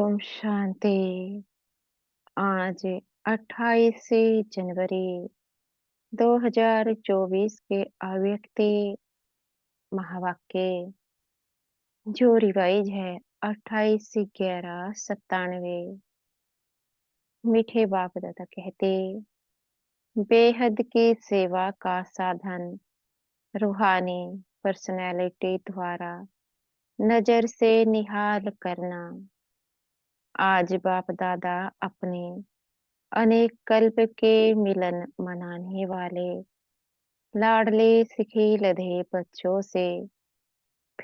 ओम शांति। आज 28 जनवरी 2024 के अव्यक्ति महावाक्य जो रिवाइज है 28/11/97। मीठे बाप दादा कहते, बेहद की सेवा का साधन रूहानी पर्सनैलिटी द्वारा नजर से निहाल करना। आज बाप दादा अपने अनेक कल्प के मिलन मनाने वाले लाडले सिखी लधे बच्चों से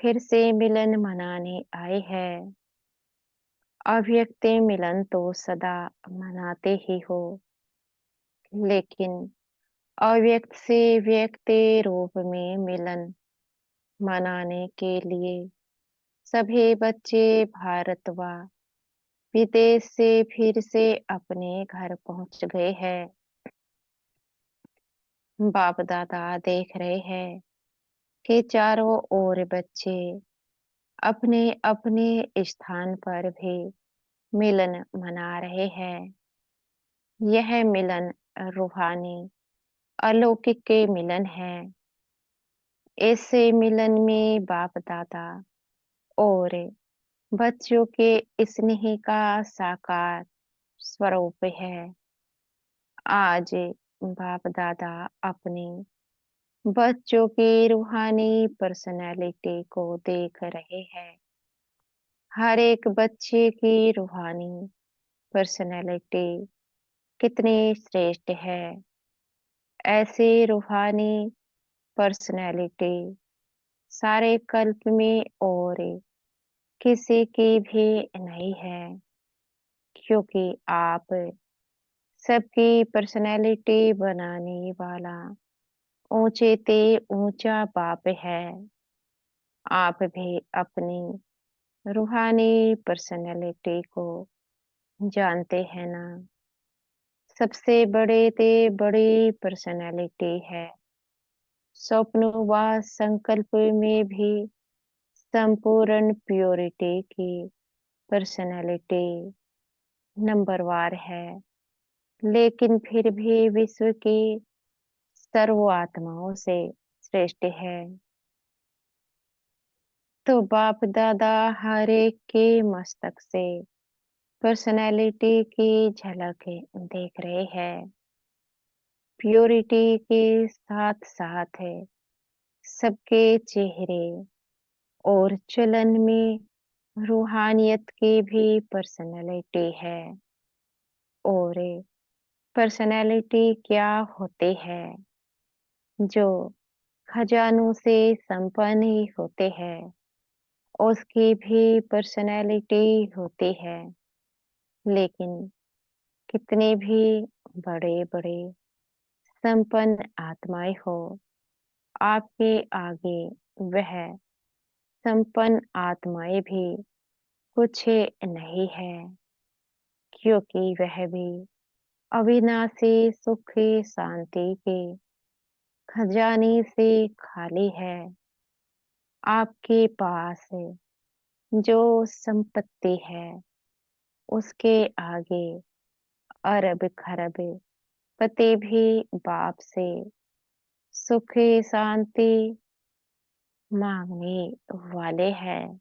फिर से मिलन मनाने आए हैं। अव्यक्त मिलन तो सदा मनाते ही हो, लेकिन अव्यक्त से व्यक्त रूप में मिलन मनाने के लिए सभी बच्चे भारत व विदेश से फिर से अपने घर पहुंच गए हैं। बाप दादा देख रहे हैं कि चारों ओर बच्चे अपने अपने स्थान पर भी मिलन मना रहे हैं। यह मिलन रूहानी अलौकिक के मिलन है। ऐसे मिलन में बाप दादा और बच्चों के स्नेह का साकार स्वरूप है। आज बाप दादा अपने बच्चों की रूहानी पर्सनैलिटी को देख रहे हैं। हर एक बच्चे की रूहानी पर्सनैलिटी कितनी श्रेष्ठ है। ऐसी रूहानी पर्सनैलिटी सारे कल्प में और किसी की भी नहीं है, क्योंकि आप सबकी पर्सनैलिटी बनाने वाला ऊंचे ते ऊंचा बाप है। आप भी अपनी रूहानी पर्सनैलिटी को जानते हैं ना। सबसे बड़े ते बड़ी पर्सनैलिटी है। स्वप्न व संकल्प में भी संपूर्ण प्योरिटी की पर्सनैलिटी नंबरवार है, लेकिन फिर भी विश्व की सर्व आत्माओं से श्रेष्ठ है। तो बाप दादा हर एक के मस्तक से पर्सनैलिटी की झलक देख रहे हैं। प्योरिटी के साथ साथ है सबके चेहरे और चलन में रूहानियत की भी पर्सनैलिटी है। और पर्सनैलिटी क्या होते हैं? जो खजानों से संपन्न ही होते हैं, उसकी भी पर्सनैलिटी होती है। लेकिन कितने भी बड़े बड़े संपन्न आत्माएं हो, आपके आगे वह संपन्न आत्माएं भी कुछ नहीं है, क्योंकि वह भी अविनाशी सुख शांति के खजाने से खाली है। आपके पास जो संपत्ति है, उसके आगे अरब खरब पति भी बाप से सुख शांति मांगने वाले हैं।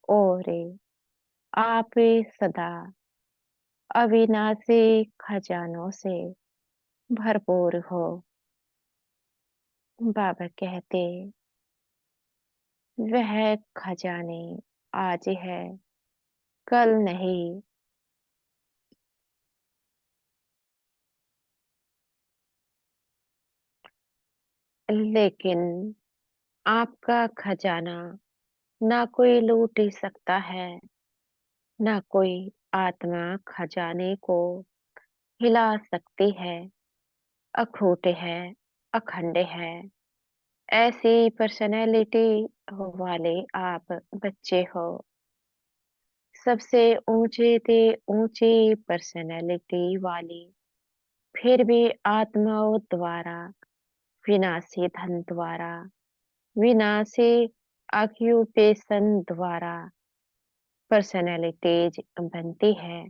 और आप सदा अविनाशी खजानों से भरपूर हो। बाबा कहते, वह खजाने आज है, कल नहीं। लेकिन आपका खजाना ना कोई लूट सकता है, ना कोई आत्मा खजाने को हिला सकती है। अखूट है, अखंड है। ऐसी पर्सनैलिटी वाले आप बच्चे हो। सबसे ऊंचे से ऊंची पर्सनैलिटी वाली, फिर भी आत्माओं द्वारा, विनाशी धन द्वारा, विनाशी ऑक्यूपेशन द्वारा पर्सनैलिटीज बनती है,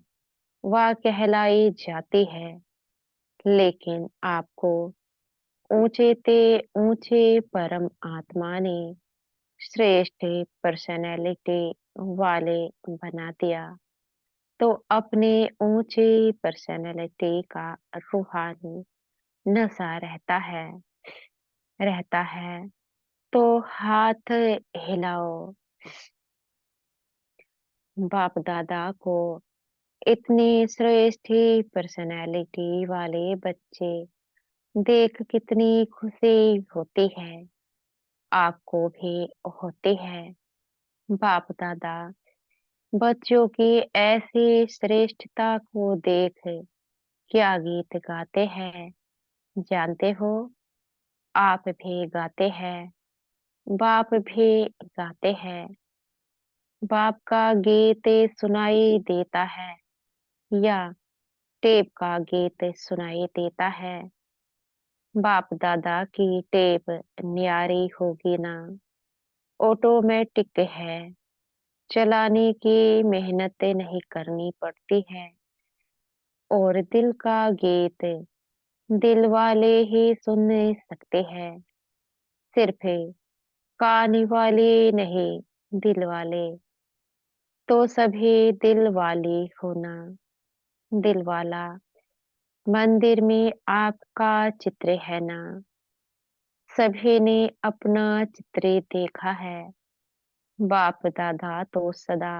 वह कहलाई जाती है। लेकिन आपको ऊंचे ते ऊंचे परम आत्मा ने श्रेष्ठ पर्सनैलिटी वाले बना दिया। तो अपने ऊंचे पर्सनैलिटी का रूहानी नशा रहता है। तो हाथ हिलाओ। बाप दादा को इतनी श्रेष्ठ पर्सनैलिटी वाले बच्चे देख कितनी खुशी होती है। आपको भी होती है। बाप दादा बच्चों की ऐसी श्रेष्ठता को देख क्या गीत गाते हैं जानते हो? आप भी गाते हैं। बाप भी गाते हैं। बाप का गीत सुनाई देता है या टेप का गीत सुनाई देता है। बाप दादा की टेप न्यारी होगी ना। ऑटोमेटिक है। चलाने की मेहनत नहीं करनी पड़ती है। और दिल का गीत दिल वाले ही सुन सकते हैं। सिर्फ कान वाले नहीं, दिल वाले। तो सभी दिल वाली होना। दिल वाला मंदिर में आपका चित्र है ना। सभी ने अपना चित्र देखा है। बाप दादा तो सदा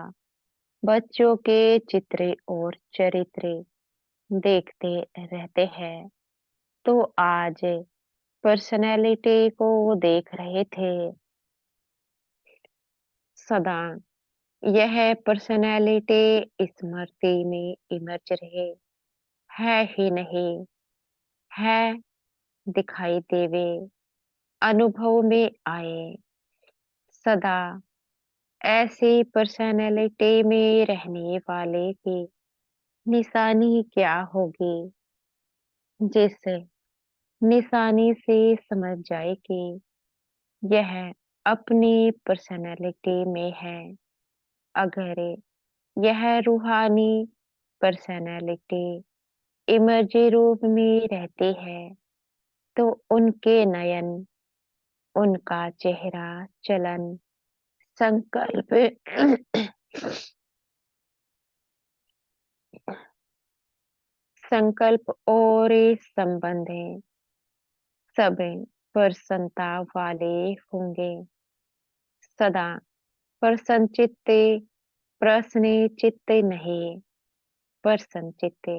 बच्चों के चित्र और चरित्र देखते रहते हैं। तो आज पर्सनैलिटी को देख रहे थे सदा। यह पर्सनैलिटी स्मृति में इमर्ज रहे। है ही नहीं, है दिखाई देवे, अनुभव में आए सदा। ऐसी पर्सनैलिटी में रहने वाले की निशानी क्या होगी? जिस निशानी से समझ जाए कि यह अपनी पर्सनैलिटी में है। अगर यह रूहानी पर्सनैलिटी इमर्जी रूप में रहती है तो उनके नयन, उनका चेहरा, चलन, संकल्प संकल्प और संबंध सब प्रसन्नता वाले होंगे सदा। प्रसन्न चित्त, प्रश्न चित्त नहीं, प्रसन्न चित्त।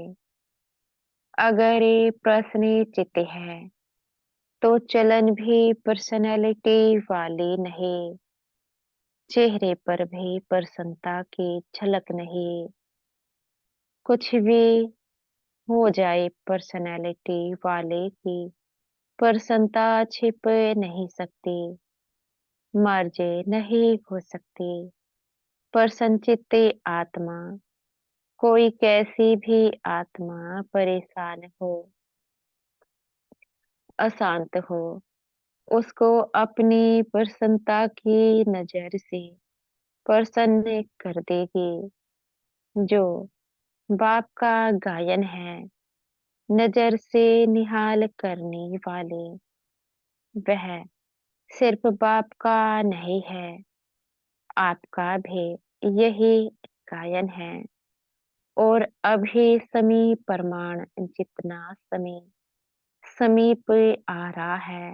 अगर ये प्रश्न चित्त है तो चलन भी पर्सनैलिटी वाली नहीं। चेहरे पर भी प्रसन्नता की झलक नहीं। कुछ भी हो जाए पर्सनैलिटी वाले की प्रसन्नता छिप नहीं सकती, मर्ज नहीं हो सकती। प्रसन्नचित्त आत्मा, कोई कैसी भी आत्मा परेशान हो, अशांत हो, उसको अपनी प्रसन्नता की नजर से प्रसन्न कर देगी। जो बाप का गायन है, नजर से निहाल करने वाले, वह सिर्फ बाप का नहीं है, आपका भी यही गायन है। और अभी समी प्रमाण जितना समीप आ रहा है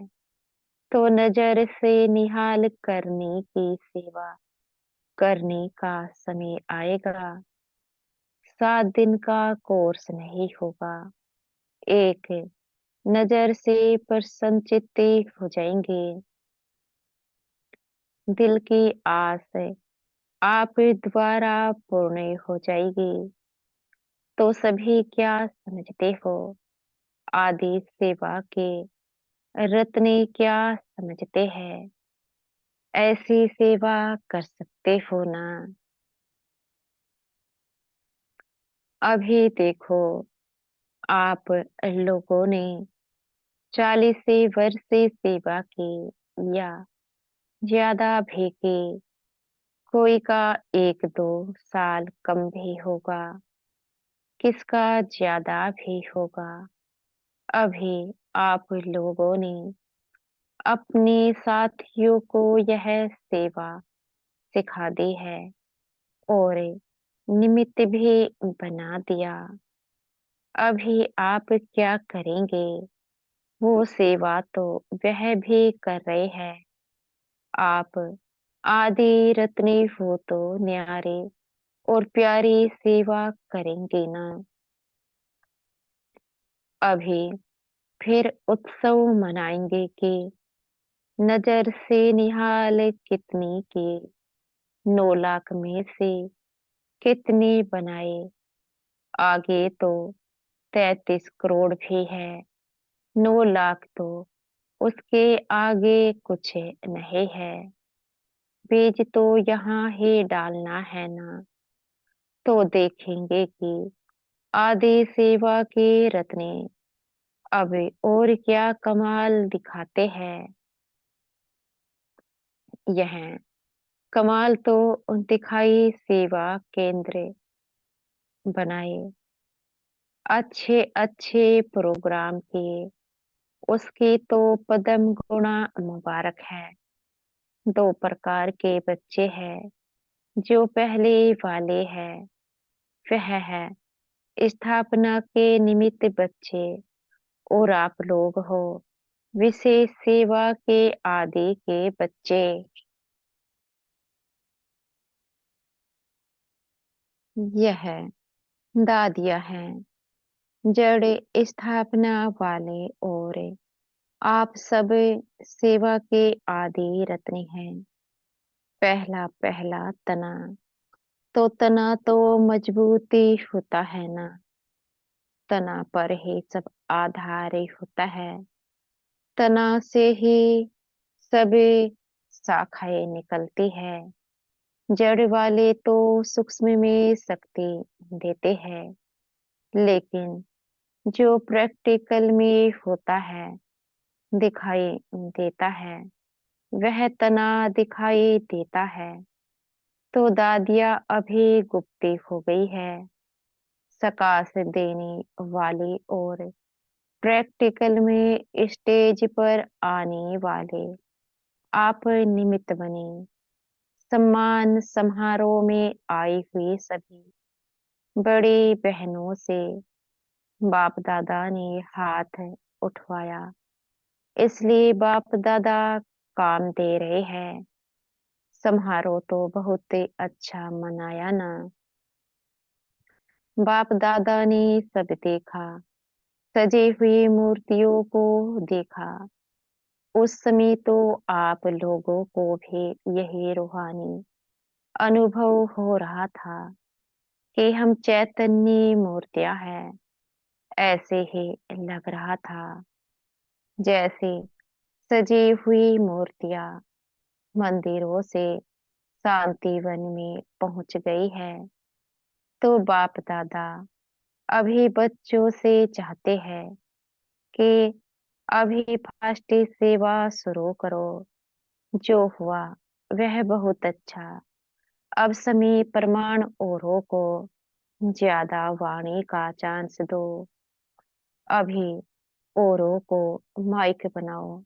तो नजर से निहाल करने की सेवा करने का समय आएगा। 7 दिन का कोर्स नहीं होगा। एक नजर से प्रसन्नचित्त हो जाएंगे। दिल की आस आप द्वारा पूर्ण हो जाएगी। तो सभी क्या समझते हो? आदि सेवा के रत्ने क्या समझते हैं? ऐसी सेवा कर सकते हो ना? अभी देखो, आप लोगों ने 40 वर्ष से सेवा की या ज्यादा भी की। कोई का 1-2 साल कम भी होगा, किसका ज़्यादा भी होगा। अभी आप लोगों ने अपने साथियों को यह सेवा सिखा दी है और निमित्त भी बना दिया। अभी आप क्या करेंगे? वो सेवा तो वह भी कर रहे हैं। आप आदि रत्ने हो तो न्यारे और प्यारी सेवा करेंगे ना। अभी फिर उत्सव मनाएंगे कि नजर से निहाल कितनी की 9 लाख में से कितने बनाए। आगे तो 33 करोड़ भी है। 9 लाख तो उसके आगे कुछ नहीं है। बीज तो यहाँ ही डालना है ना। तो देखेंगे कि आदि सेवा के रत्ने अब और क्या कमाल दिखाते हैं। यह कमाल तो दिखाई सेवा केंद्र बनाए, अच्छे अच्छे प्रोग्राम किए, उसकी तो पदम गुणा मुबारक है। 2 प्रकार के बच्चे हैं, जो पहले वाले हैं वह है स्थापना के निमित्त बच्चे और आप लोग हो विशेष सेवा के आदि के बच्चे। यह दादियाँ हैं, जड़ स्थापना वाले और आप सब सेवा के आदि रत्न हैं। पहला पहला तना तना तो मजबूती होता है ना। तना पर ही सब आधार होता है। तना से ही सभी शाखाएं निकलती है। जड़ वाले तो सूक्ष्म में शक्ति देते हैं, लेकिन जो प्रैक्टिकल में होता है दिखाई देता है वह तना दिखाई देता है। तो दादिया अभी गुप्ती हो गई है, सकाश देने वाली और प्रैक्टिकल में स्टेज पर आने वाले आप निमित्त बने। सम्मान समारोह में आई हुई सभी बड़ी बहनों से बाप दादा ने हाथ उठवाया, इसलिए बाप दादा काम दे रहे हैं। समारोह तो बहुत अच्छा मनाया ना। बाप दादा ने सब देखा, सजी हुई मूर्तियों को देखा। उस समय तो आप लोगों को भी यही रूहानी अनुभव हो रहा था कि हम चैतन्य मूर्तियां हैं। ऐसे ही लग रहा था जैसे सजी हुई मूर्तियां मंदिरों से शांति वन में पहुंच गई है। तो बाप दादा अभी बच्चों से चाहते हैं कि अभी फास्ट सेवा शुरू करो। जो हुआ वह बहुत अच्छा। अब समय प्रमाण औरों को ज्यादा वाणी का चांस दो। अभी औरों को माइक बनाओ।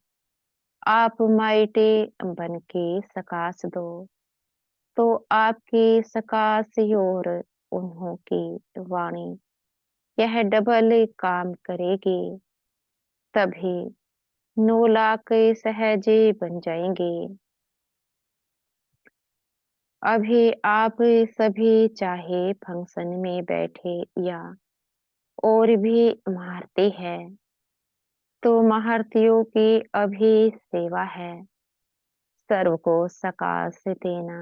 आप माइटे बन के सकाश दो तो आपकी सकाश और उन्हों की वाणी यह डबल काम करेगी। तभी 9 लाख सहजे बन जाएंगे। अभी आप सभी चाहे फंक्शन में बैठे या और भी महारती है, तो महारतियों की अभी सेवा है सर्व को सकाश देना,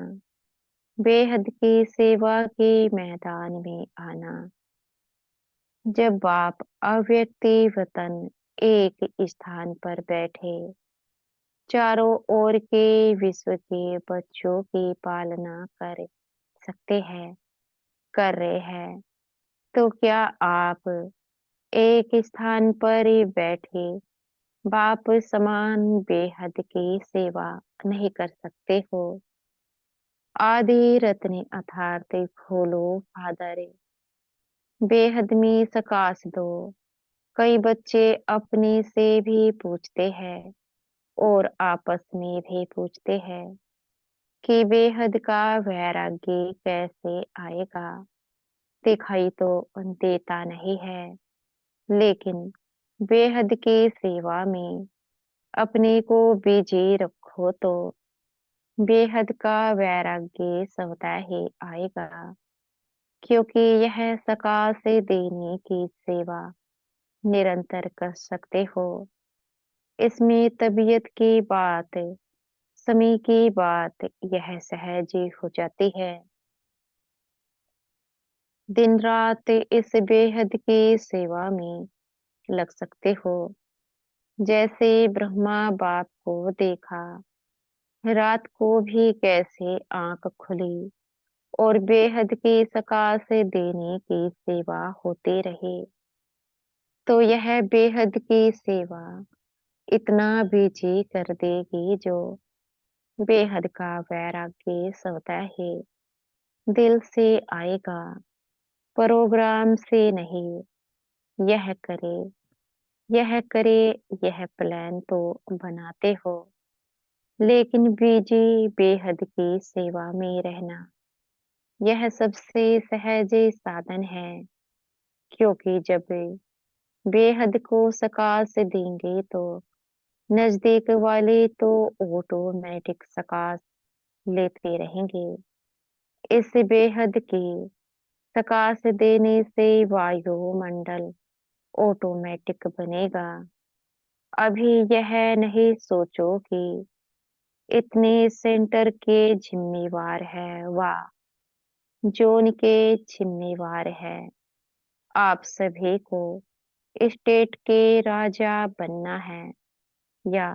बेहद की सेवा के मैदान में आना। जब आप अव्यक्ति वतन एक स्थान पर बैठे चारों ओर के विश्व के बच्चों की पालना कर सकते हैं, कर रहे हैं, तो क्या आप एक स्थान पर ही बैठे बाप समान बेहद की सेवा नहीं कर सकते हो? आदि रत्ने अथार्थ खोलो फादरे, बेहद में सकाश दो। कई बच्चे अपने से भी पूछते हैं और आपस में भी पूछते हैं कि बेहद का वैराग्य कैसे आएगा। दिखाई तो देता नहीं है, लेकिन बेहद की सेवा में अपने को बिजी रखो तो बेहद का वैराग्य स्वतः ही आएगा। क्योंकि यह सका से देने की सेवा निरंतर कर सकते हो। इसमें तबीयत की बात, समय की बात यह सहज ही हो जाती है। दिन रात इस बेहद की सेवा में लग सकते हो। जैसे ब्रह्मा बाप को देखा, रात को भी कैसे आंख खुली और बेहद की सकाश देने की सेवा होती रही। तो यह बेहद की सेवा इतना बीजी कर देगी जो बेहद का वैराग्य स्वतः ही दिल से आएगा, प्रोग्राम से नहीं। यह करे, यह करे, यह प्लान तो बनाते हो, लेकिन बीजी बेहद की सेवा में रहना यह सबसे सहज साधन है। क्योंकि जब बेहद को सकाश देंगे तो नजदीक वाले तो ऑटोमेटिक सकाश लेते रहेंगे। इस बेहद की सकाश देने से वायुमंडल ऑटोमेटिक बनेगा। अभी यह नहीं सोचो कि इतने सेंटर के जिम्मेवार है, वाह जोन के जिम्मेवार है। आप सभी को स्टेट के राजा बनना है या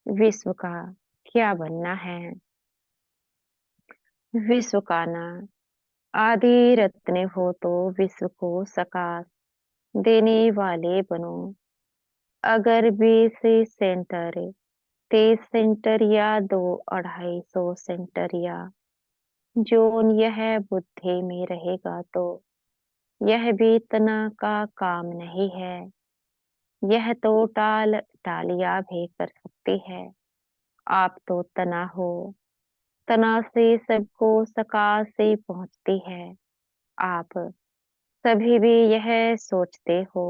विश्व का क्या बनना है। विश्व का ना आदि रत्न हो तो विश्व को सकाश देने वाले बनो। अगर 20 सेंटर, 30 सेंटर या 200-250 सेंटर या जोन यह बुद्धि में रहेगा तो यह भी तना का काम नहीं है। यह तो टालिया भी कर सकती है। आप तो तना हो, तना से सबको सका से पहुंचती है। आप सभी भी यह सोचते हो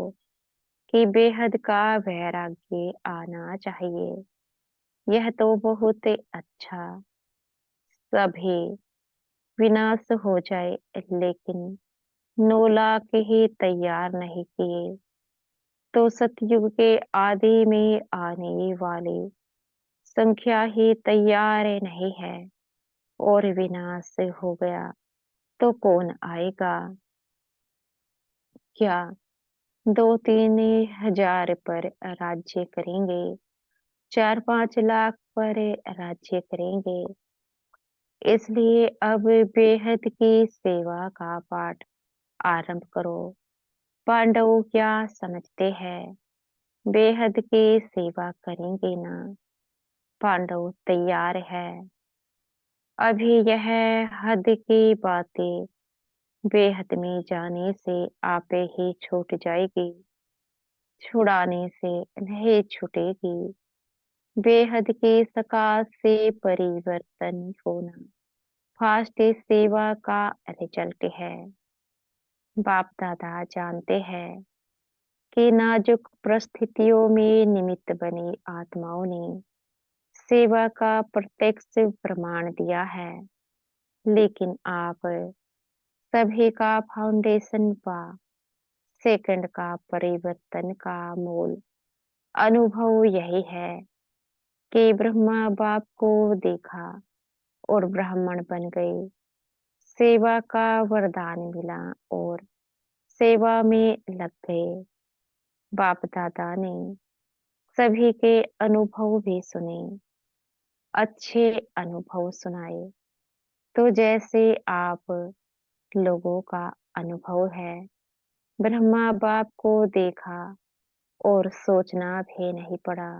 कि बेहद का वैराग्य आना चाहिए। यह तो बहुत अच्छा, सभी विनाश हो जाए, लेकिन 9 लाख ही तैयार नहीं किए तो सतयुग के आदि में आने वाली संख्या ही तैयार नहीं है। और विनाश हो गया तो कौन आएगा। क्या 2-3 हजार पर राज्य करेंगे, 4-5 लाख पर राज्य करेंगे। इसलिए अब बेहद की सेवा का पाठ आरंभ करो। पांडव क्या समझते हैं, बेहद की सेवा करेंगे ना। पांडव तैयार है। अभी यह हद की बातें बेहद में जाने से आपे ही छूट जाएगी, छुड़ाने से नहीं छूटेगी। बेहद की सकाश से परिवर्तन होना फास्ट सेवा का रिजल्ट है। बाप दादा जानते हैं कि नाजुक परिस्थितियों में निमित्त बनी आत्माओं ने सेवा का प्रत्यक्ष प्रमाण दिया है। लेकिन आप सभी का फाउंडेशन व सेकंड का परिवर्तन का मूल अनुभव यही है कि ब्रह्मा बाप को देखा और ब्राह्मण बन गए। सेवा का वरदान मिला और सेवा में लग गए। बाप दादा ने सभी के अनुभव भी सुने, अच्छे अनुभव सुनाए। तो जैसे आप लोगों का अनुभव है, ब्रह्मा बाप को देखा और सोचना भी नहीं पड़ा,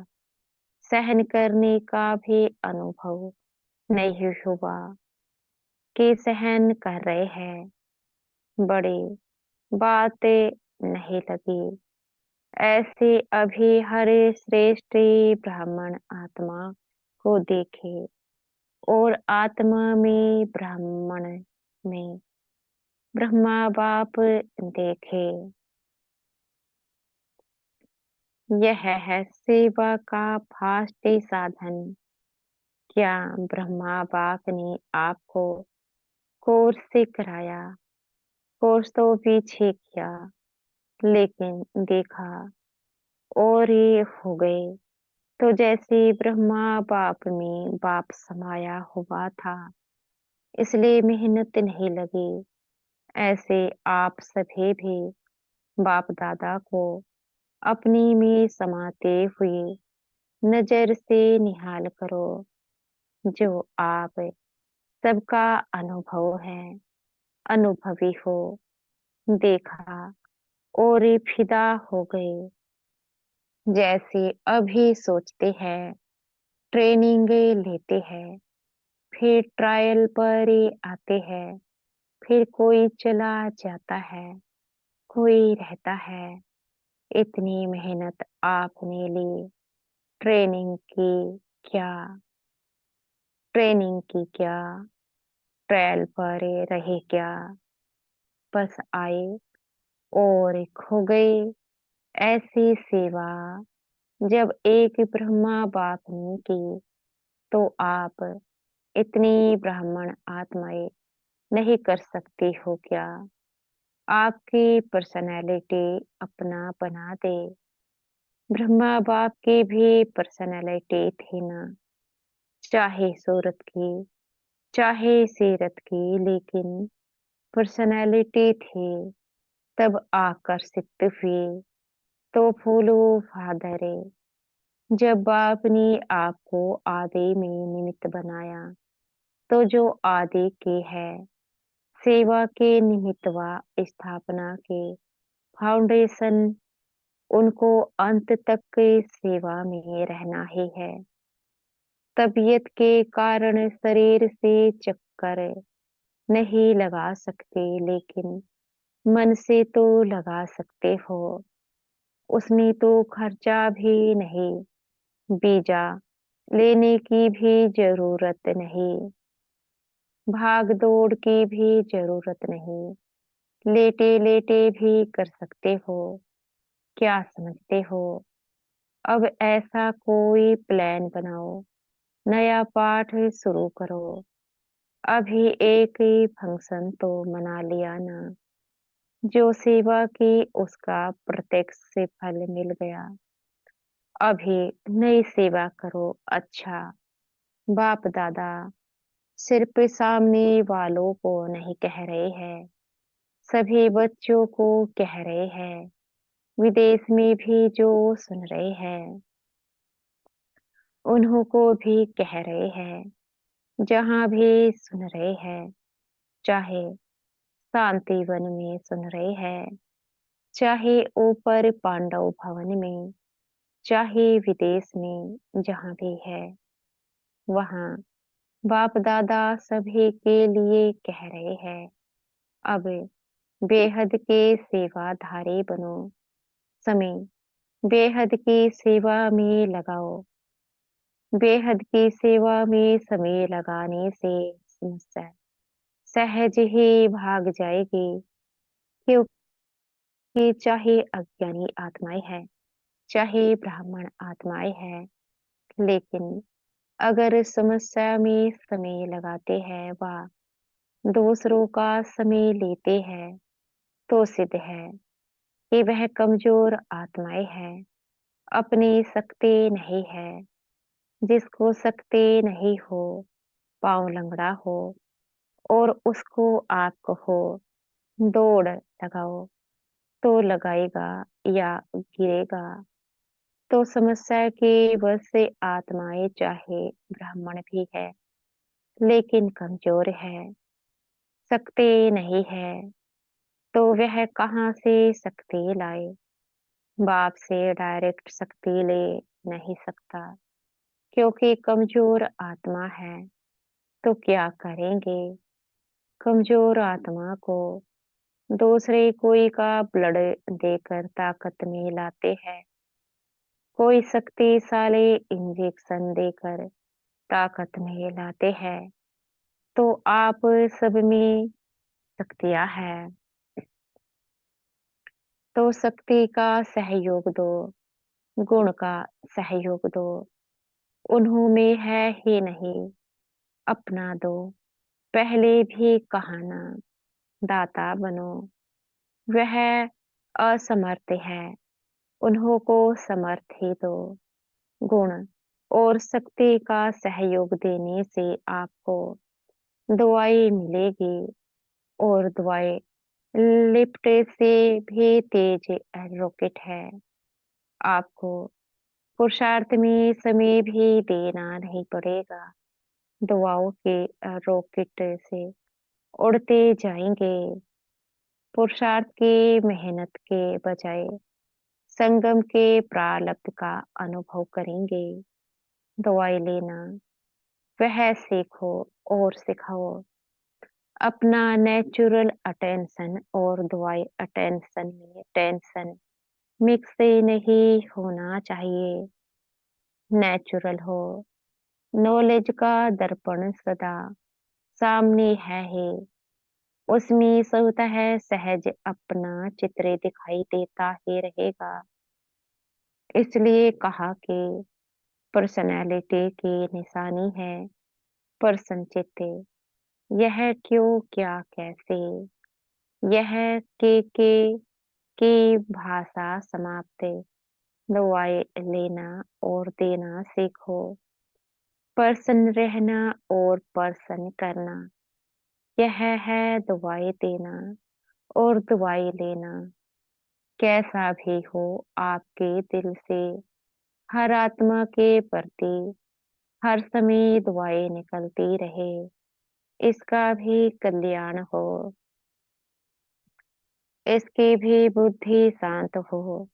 सहन करने का भी अनुभव नहीं हुआ। कि सहन कर रहे हैं, बड़ी बातें नहीं लगी। ऐसे अभी हर श्रेष्ठ ब्राह्मण आत्मा को देखे और आत्मा में ब्राह्मण में ब्रह्मा बाप देखे। यह है सेवा का फास्ट साधन। क्या ब्रह्मा बाप ने आपको कोर्स से कराया? कोर्स तो पीछे किया, लेकिन देखा और ये हो गए। तो जैसे ब्रह्मा बाप में बाप समाया हुआ था, इसलिए मेहनत नहीं लगी। ऐसे आप सभी भी बाप दादा को अपनी में समाते हुए नजर से निहाल करो, जो आप सबका अनुभव है, अनुभवी हो। देखा और ये फिदा हो गए। जैसे अभी सोचते हैं, ट्रेनिंग लेते हैं, फिर ट्रायल पर ही आते हैं, फिर कोई चला जाता है, कोई रहता है। इतनी मेहनत आपने ली, ट्रेनिंग की क्या? ट्रेनिंग की क्या? ट्रायल पर रहे क्या? बस आए और खो गए। ऐसी सेवा जब एक ब्रह्मा बाप ने की, तो आप इतनी ब्राह्मण आत्माएं नहीं कर सकती हो क्या? आपकी पर्सनैलिटी अपना बना दे। ब्रह्मा बाप की भी पर्सनैलिटी थी ना, चाहे सूरत की, चाहे सीरत की, लेकिन पर्सनैलिटी थी। तब आकर्षित हुए तो फूलो फादरे। जब बाप ने आपको आदि में निमित्त बनाया, तो जो आदि के है, सेवा के निमित्त व स्थापना के फाउंडेशन, उनको अंत तक की सेवा में रहना ही है। तबीयत के कारण शरीर से चक्कर नहीं लगा सकते, लेकिन मन से तो लगा सकते हो। उसमें तो खर्चा भी नहीं, वीजा लेने की भी जरूरत नहीं, भाग दौड़ की भी जरूरत नहीं। लेटे लेटे भी कर सकते हो। क्या समझते हो? अब ऐसा कोई प्लान बनाओ, नया पाठ शुरू करो। अभी एक ही फंक्शन तो मना लिया ना, जो सेवा की उसका प्रत्यक्ष से फल मिल गया। अभी नई सेवा करो। अच्छा, बाप दादा सिर्फ सामने वालों को नहीं कह रहे हैं, सभी बच्चों को कह रहे हैं। विदेश में भी जो सुन रहे हैं, उन्हों को भी कह रहे हैं। जहां भी सुन रहे हैं, चाहे शांति वन में सुन रहे हैं, चाहे ऊपर पांडव भवन में, चाहे विदेश में, जहां भी है, वहां बाप दादा सभी के लिए कह रहे हैं। अब बेहद के सेवाधारी बनो। समय बेहद की सेवा में लगाओ। बेहद की सेवा में समय लगाने से समस्या सहज ही भाग जाएगी, क्योंकि चाहे अज्ञानी आत्माएं हैं, चाहे ब्राह्मण आत्माएं हैं, लेकिन अगर समस्या में समय लगाते हैं व दूसरों का समय लेते हैं, तो सिद्ध है कि वह कमजोर आत्माएं हैं, अपनी शक्ति नहीं है। जिसको शक्ति नहीं हो, पाँव लंगड़ा हो और उसको आप कहो दौड़ लगाओ, तो लगाएगा या गिरेगा। तो समस्या की वजह से आत्माएं चाहे ब्राह्मण भी है, लेकिन कमजोर है, शक्ति नहीं है, तो वह कहाँ से शक्ति लाए? बाप से डायरेक्ट शक्ति ले नहीं सकता, क्योंकि कमजोर आत्मा है। तो क्या करेंगे? कमजोर आत्मा को दूसरे कोई का ब्लड देकर ताकत में लाते हैं, कोई शक्तिशाली इंजेक्शन देकर ताकत में लाते हैं। तो आप सब में शक्तियाँ हैं, तो शक्ति का सहयोग दो, गुण का सहयोग दो। उन्हों में है ही नहीं, अपना दो। पहले भी कहा ना, दाता बनो। वह असमर्थ है, उन्हों को समर्थ ही दो। गुण और शक्ति का सहयोग देने से आपको दुआएं मिलेगी, और दुआएं लिफ्ट से भी तेज रॉकेट है। आपको पुरुषार्थ में समय भी देना नहीं पड़ेगा। दुआओं के रॉकेट से उड़ते जाएंगे। पुरुषार्थ की मेहनत के बजाय संगम के प्रारब्ध का अनुभव करेंगे। दवाई लेना वह सीखो और सिखाओ। अपना नेचुरल अटेंशन और दवाई अटेंशन में टेंशन मिक्स ही नहीं होना चाहिए। नेचुरल हो। नॉलेज का दर्पण सदा सामने है ही, उसमें स्वतः सहज अपना चित्र दिखाई देता ही रहेगा। इसलिए कहा कि पर्सनैलिटी की निशानी है पर्सन चित्त। यह क्यों क्या कैसे, यह की भाषा समाप्त। दवाई लेना और देना सीखो। पर्सन रहना और पर्सन करना, यह है दवाई देना और दवाई लेना। कैसा भी हो, आपके दिल से हर आत्मा के प्रति हर समय दुआएं निकलती रहे। इसका भी कल्याण हो, इसकी भी बुद्धि शांत हो।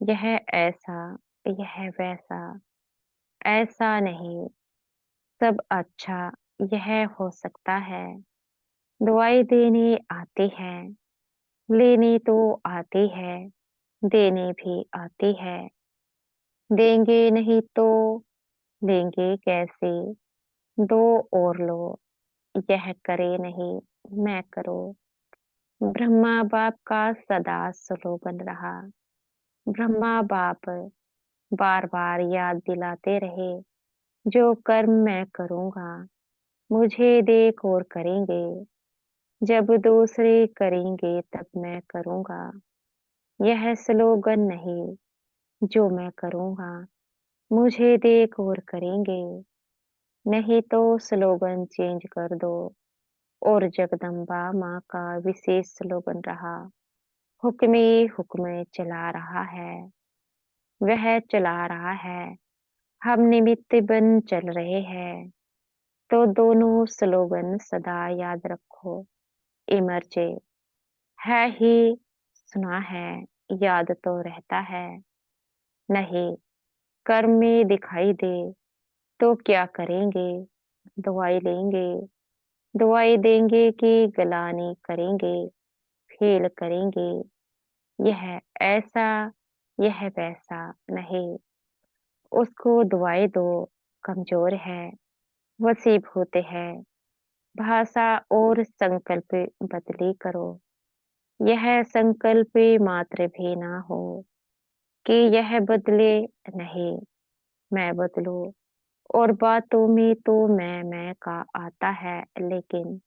यह ऐसा, यह वैसा, ऐसा नहीं, सब अच्छा यह हो सकता है। दुआई देने आती है, लेनी तो आती है, देनी भी आती है। देंगे नहीं तो लेंगे कैसे? दो और लो, यह करे नहीं मैं करो। ब्रह्मा बाप का सदा स्लोगन रहा। ब्रह्मा बाप बार बार याद दिलाते रहे, जो कर्म मैं करूंगा मुझे देख और करेंगे। जब दूसरे करेंगे तब मैं करूंगा। यह स्लोगन नहीं, जो मैं करूंगा मुझे देख और करेंगे। नहीं तो स्लोगन चेंज कर दो। और जगदम्बा माँ का विशेष स्लोगन रहा, हुक्मे हुक्मे चला रहा है। वह चला रहा है, हम निमित्त बन चल रहे हैं। तो दोनों स्लोगन सदा याद रखो। इमर्जे है ही सुना है, याद तो रहता है। नहीं, कर्म में दिखाई दे तो क्या करेंगे? दवाई लेंगे, दवाई देंगे कि गलानी करेंगे, फेल करेंगे। यह ऐसा, यह वैसा नहीं। उसको दुआएं दो, कमजोर है, वसीभूत है। भाषा और संकल्प बदली करो। यह संकल्प मात्र भी ना हो कि यह बदले नहीं, मैं बदलूं। और बातों में तो मैं का आता है, लेकिन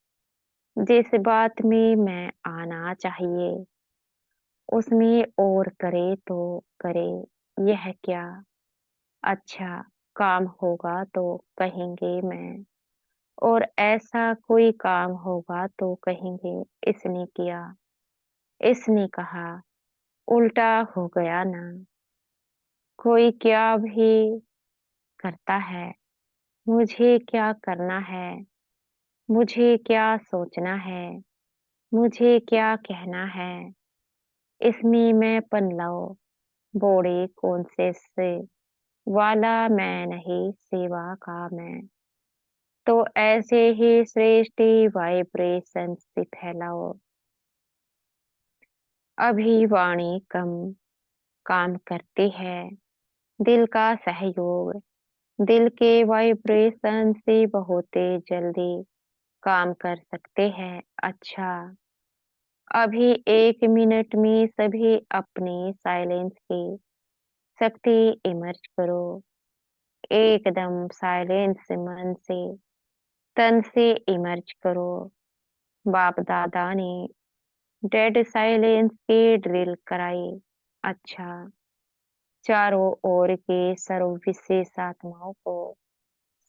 जिस बात में मैं आना चाहिए उसमें और करे तो करे। यह क्या अच्छा काम होगा तो कहेंगे मैं, और ऐसा कोई काम होगा तो कहेंगे इसने किया, इसने कहा। उल्टा हो गया ना। कोई क्या भी करता है, मुझे क्या करना है, मुझे क्या सोचना है, मुझे क्या कहना है। इसमें मैं पनलाओ बॉडी कॉन्शियस वाला मैं नहीं, सेवा का मैं। तो ऐसे ही श्रेष्ठ वाइब्रेशंस से फैलाओ। अभी वाणी कम काम करती है, दिल का सहयोग। दिल के वाइब्रेशन से बहुत जल्दी काम कर सकते हैं। अच्छा, अभी 1 मिनट में सभी अपने साइलेंस की शक्ति इमर्ज करो। एकदम साइलेंस मन से, तन से इमर्ज करो। बाप दादा ने डेड साइलेंस की ड्रिल कराई। अच्छा, चारों ओर के सर्व विशेष आत्माओं को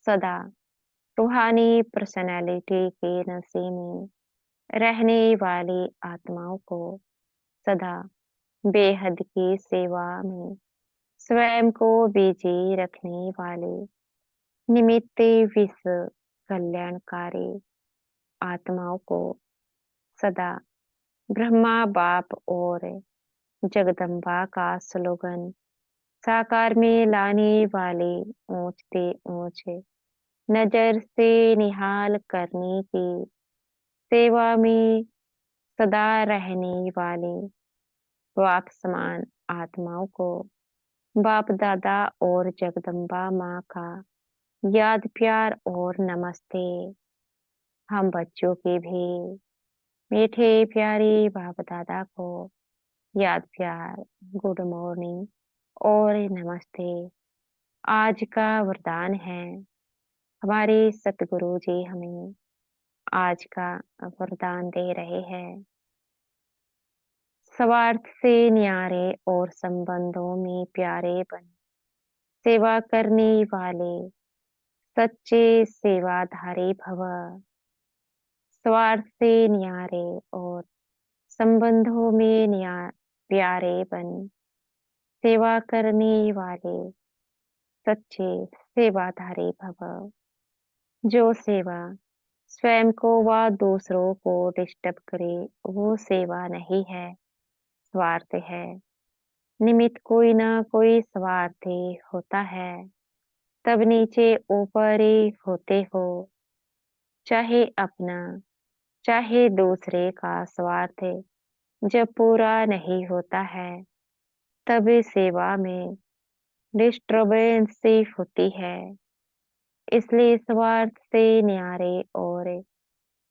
सदा रूहानी पर्सनालिटी के नशे में रहने वाली आत्माओं को सदा बेहद की सेवा में स्वयं को बिजी रखने वाले निमित्त विश्व कल्याणकारी आत्माओं को सदा ब्रह्मा बाप और जगदम्बा का स्लोगन साकार में लाने वाले ऊंचते ऊंचे नजर से निहाल करने की सेवा में सदा रहने वाले बाप समान आत्माओं को बाप दादा और जगदम्बा माँ का याद प्यार और नमस्ते। हम बच्चों के भी मीठे प्यारे बाप दादा को याद प्यार, गुड मॉर्निंग और नमस्ते। आज का वरदान है, हमारे सतगुरु जी हमें आज का वरदान दे रहे हैं। स्वार्थ से न्यारे और संबंधों में प्यारे बन सेवा करने वाले सच्चे सेवाधारी भव। स्वार्थ से न्यारे और संबंधों में प्यारे बन सेवा करने वाले सच्चे सेवाधारी भव। जो सेवा स्वयं को व दूसरों को डिस्टर्ब करे वो सेवा नहीं है, स्वार्थ है। निमित्त कोई ना कोई स्वार्थ ही होता है, तब नीचे ऊपर ही होते हो। चाहे अपना चाहे दूसरे का स्वार्थ जब पूरा नहीं होता है, तब सेवा में डिस्टर्बेंस सी होती है। इसलिए स्वार्थ से न्यारे और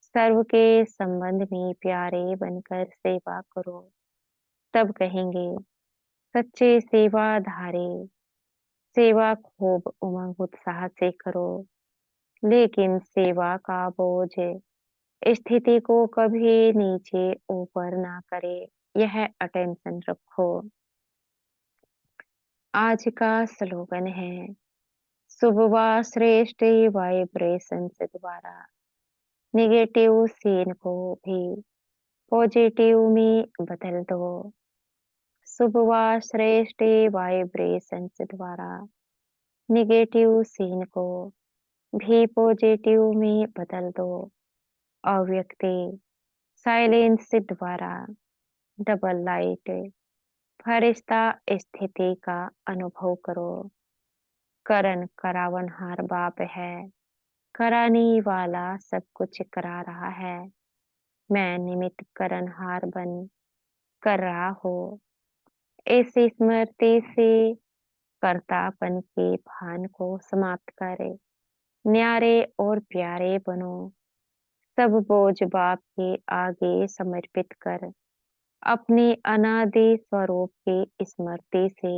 सर्व के संबंध में प्यारे बनकर सेवा करो, तब कहेंगे सच्चे सेवाधारी। सेवा खूब उमंग उत्साह से करो, लेकिन सेवा का बोझ स्थिति को कभी नीचे ऊपर ना करे, यह अटेंशन रखो। आज का स्लोगन है, सुबह श्रेष्ठ वाइब्रेशन से द्वारा निगेटिव सीन को भी पॉजिटिव में बदल दो। सुबह श्रेष्ठ वाइब्रेशन से द्वारा निगेटिव सीन को भी पॉजिटिव में बदल दो। अव्यक्ति साइलेंस द्वारा डबल लाइट फरिश्ता स्थिति का अनुभव करो। करण करावनहार बाप है, कराने वाला सब कुछ करा रहा है। मैं निमित्त करनहार बन कर रहा हूँ। इस स्मृति से कर्तापन के भान को समाप्त करे, न्यारे और प्यारे बनो। सब बोझ बाप के आगे समर्पित कर अपने अनादि स्वरूप की स्मृति से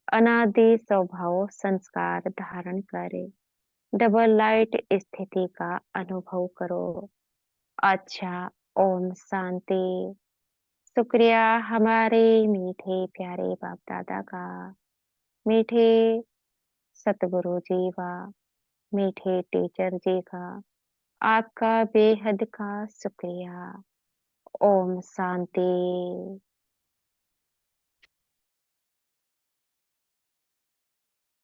अनादि स्वभाव संस्कार धारण करे डबल लाइट स्थिति का अनुभव करो। अच्छा, ओम शांति। शुक्रिया हमारे मीठे प्यारे बाप दादा का, मीठे सतगुरु जी का, मीठे टीचर जी का। आपका बेहद का शुक्रिया। ओम शांति।